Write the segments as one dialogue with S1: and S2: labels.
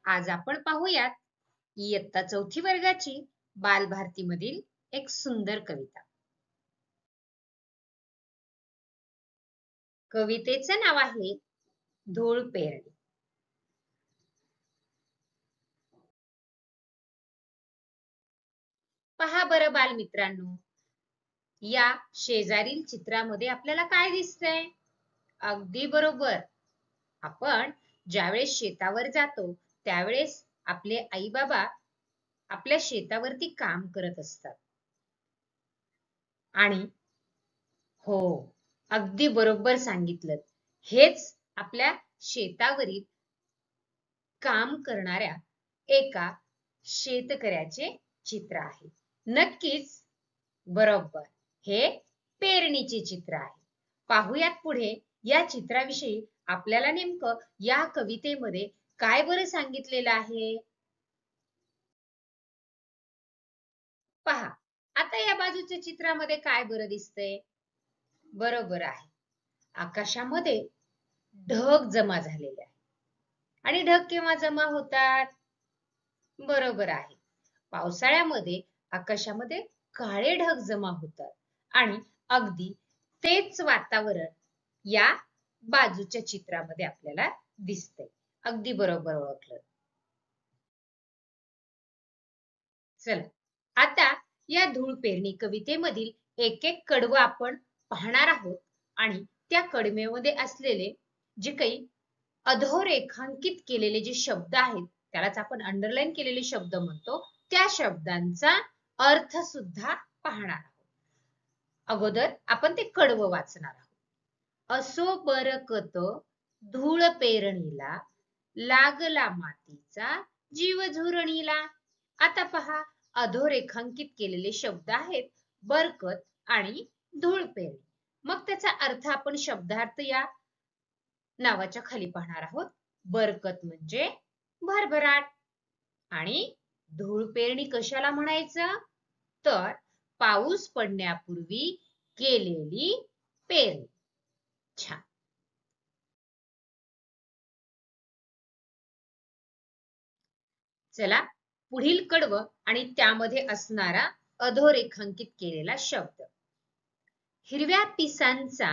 S1: आज आपण पाहूयात इयत्ता 4थी वर्गाची बालभारतीमधील एक सुंदर कविता. कवितेचं नाव आहे धूळ पेरणी. पहा बरं बालमित्रांनो, या शेजारील चित्रामध्ये आपल्याला काय दिसतंय? अगदी बरोबर. आपण ज्यावेळेस शेतावर जातो त्यावेळेस आपले आई बाबा आपल्या शेतावरती काम करत असतात. आणि हो, अगदी बरोबर सांगितलं. हेच आपल्या शेतावरील काम करणाऱ्या एका शेतकऱ्याचे चित्र आहे. नक्कीच बरोबर, हे पेरणीचे चित्र आहे. पाहूयात पुढे या चित्राविषयी आपल्याला नेमकं या कवितेमध्ये काय बरं सांगितलेलं आहे. पहा, आता या बाजूच्या चित्रामध्ये काय बरं दिसतंय? बरोबर आहे, आकाशामध्ये ढग जमा झालेले आहे. आणि ढग केव्हा जमा होतात? बरोबर आहे, पावसाळ्यामध्ये आकाशामध्ये काळे ढग जमा होतात आणि अगदी तेच वातावरण या बाजूच्या चित्रामध्ये आपल्याला दिसतंय. अगदी बरोबर ओळखलं. चला, आता या धूळ पेरणी कवितेमधील एक एक कडवं आपण पाहणार आहोत आणि त्या कडव्यामध्ये असलेले जे काही अधोरेखांकित केलेले जे शब्द आहेत त्यालाच आपण अंडरलाईन केलेले शब्द म्हणतो, त्या शब्दांचा अर्थ सुद्धा पाहणार आहोत. अगोदर आपण ते कडवं वाचणार आहोत. असो बरकत धूळ पेरणीला, लागला मातीचा जीव झुरणीला. आता पहा, अधोरेखांकित केलेले शब्द आहेत बरकत आणि धूळ पेरणी. मग त्याचा अर्थ आपण शब्दार्थ या नावाच्या खाली पाहणार आहोत. बरकत म्हणजे भरभराट आणि धूळ पेरणी कशाला म्हणायचं? तर पाऊस पडण्यापूर्वी केलेली पेरणी. छान. चला, पुढील कडवं आणि त्यामध्ये असणारा अधोरेखांकित केलेला शब्द. हिरव्या पिसांचा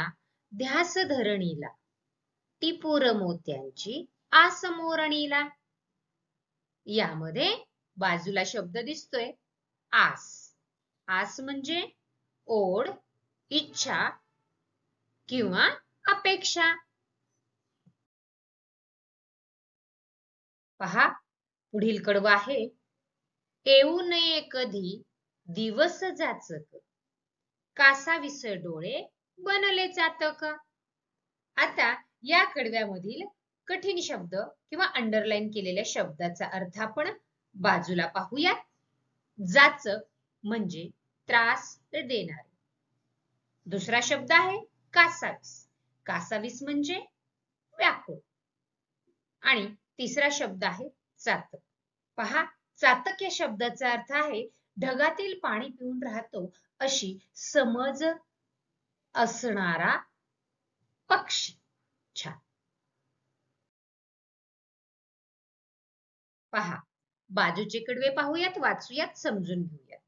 S1: ध्यास धरणीला, टिपूर मोत्यांची आस मोरणीला. यामध्ये बाजूला शब्द दिसतोय आस. आस म्हणजे ओढ, इच्छा किंवा अपेक्षा. पहा, पुढील कडवं आहे येऊ नये कधी दिवस जाचक, कासावीस डोळे बनले चातक. आता या कडव्यामधील कठीण शब्द किंवा अंडरलाईन केलेल्या शब्दाचा अर्थ आपण बाजूला पाहूयात. जाचक म्हणजे त्रास देणारे. दुसरा शब्द आहे कासावीस. कासावीस म्हणजे व्याकुळ. आणि तिसरा शब्द आहे चातक. पहा, चातक या शब्दाचा अर्थ आहे ढगातील पाणी पिऊन राहतो अशी समज असणारा पक्षी. छान. पहा, बाजूचे कडवे पाहूयात, वाचूयात, समजून घेऊयात.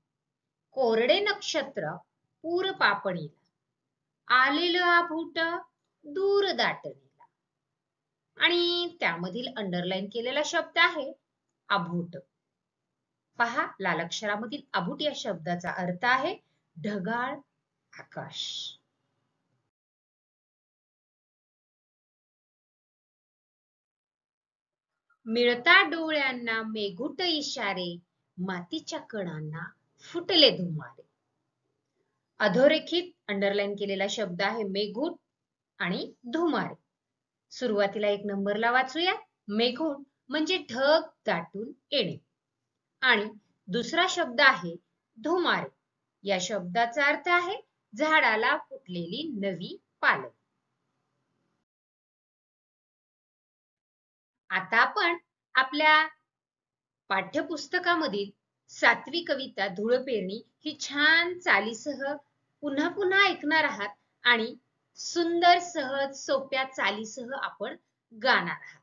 S1: कोरडे नक्षत्र पूर पापणीला, आलेलं आभूट दूर दाटणीला. आणि त्यामधील अंडरलाईन केलेला शब्द आहे आभूट. पहा, लाल अक्षरामधील आभूट या शब्दाचा अर्थ आहे ढगाळ आकाश. मिळता डोळ्यांना मेघूट इशारे, मातीच्या कणांना फुटले धुमारे. अधोरेखित अंडरलाईन केलेला शब्द आहे मेघूट आणि धुमारे. सुरुवातीला 1 नंबरला वाचूया. मेघूट म्हणजे ढग दाटून येणे आणि दुसरा शब्द आहे धुमारे. या शब्दाचा अर्थ आहे झाडाला फुटलेली नवी पालवी. आता आपण आपल्या पाठ्यपुस्तकामधील 7वी कविता धूळ पेरणी ही छान चालीसह पुन्हा पुन्हा ऐकणार आहात आणि सुंदर सहज सोप्या चालीसह आपण गाणार आहात.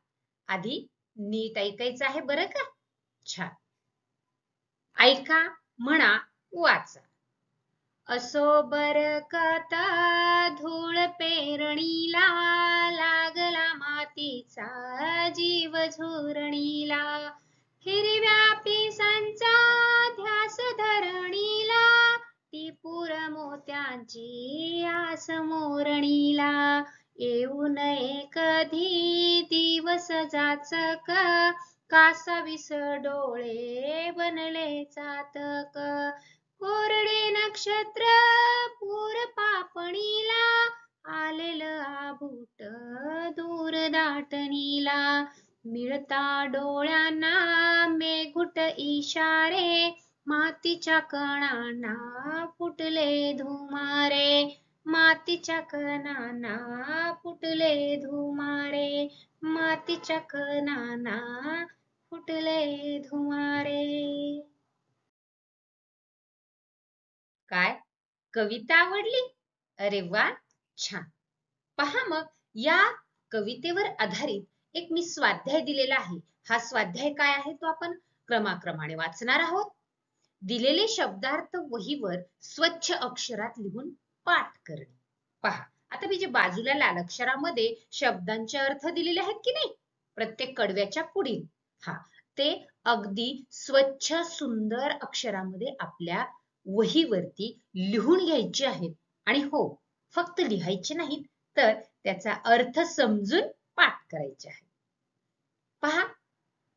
S1: आधी नीट ऐकायचं आहे बरं का? छान. ऐका, म्हणा, वाचा. असो बरकत धूळ पेरणीला, लागला मातीचा जीव झुरणीला. हिरव्या पिसांचा ध्यास धरणीला, टिपूर मोत्यांची आस मोरणीला. येऊ नये कधी दिवस जाचक, कासावीस डोळे बनले चातक. कोरडे नक्षत्र पूर पापणीला, आलेलं आबूट दूर दाटणीला. मिळता डोळ्यांना मेघुट इशारे, मातीच्या कणांना फुटले धुमारे. मातीच्या कणांना फुटले धुमारे. मातीच्या कणांना फुटले धुमारे. काय, कविता आवडली? अरे वा, छान. पहा मग, या कवितेवर आधारित एक मी स्वाध्याय दिलेला आहे. हा स्वाध्याय काय आहे तो आपण क्रमाक्रमाने वाचणार आहोत. दिलेले शब्दार्थ वहीवर स्वच्छ अक्षरात लिहून पाठ करणे. पहा, आता मी जे बाजूला लाल अक्षरामध्ये शब्दांचे अर्थ दिलेले आहेत की नाही, प्रत्येक कडव्याच्या पुढील, ते अगदी स्वच्छ सुंदर अक्षरामध्ये आपल्या वहीवरती लिहून घ्यायचे आहेत. आणि हो, फक्त लिहायचे नाहीत, तर त्याचा अर्थ समजून पाठ करायचे आहे. पहा,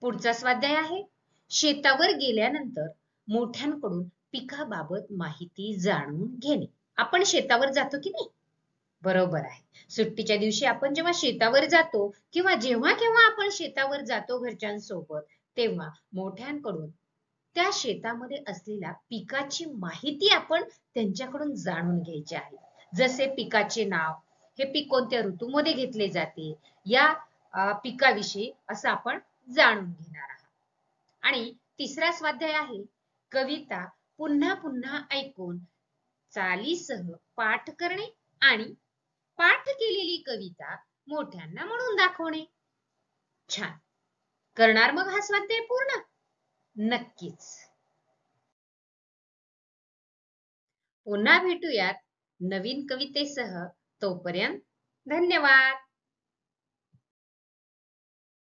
S1: पुढचा स्वाध्याय आहे. शेतावर गेल्यानंतर मोठ्यांकडून पिकाबाबत माहिती जाणून घेणे. आपण शेतावर जातो की नाही? बरोबर आहे. सुट्टीच्या दिवशी आपण जेव्हा शेतावर जातो किंवा जेव्हा केव्हा आपण शेतावर जातो घरच्यांसोबत, तेव्हा मोठ्यांकडून त्या शेतामध्ये असलेल्या पिकाची माहिती आपण त्यांच्याकडून जाणून घ्यायची आहे. जसे पिकाचे नाव, हे पीक कोणत्या ऋतूमध्ये घेतले जाते, या पिकाविषयी असं आपण जाणून घेणार आहात. आणि तिसरा स्वाध्याय आहे कविता पुन्हा पुन्हा ऐकून चालीसह पाठ करणे आणि पाठ केलेली कविता मोठ्यांना म्हणून दाखवणे. छान. करणार मग हा स्वाध्याय पूर्ण? नक्कीच. पुन्हा भेटूयात नवीन कवितेसह. तोपर्यंत धन्यवाद.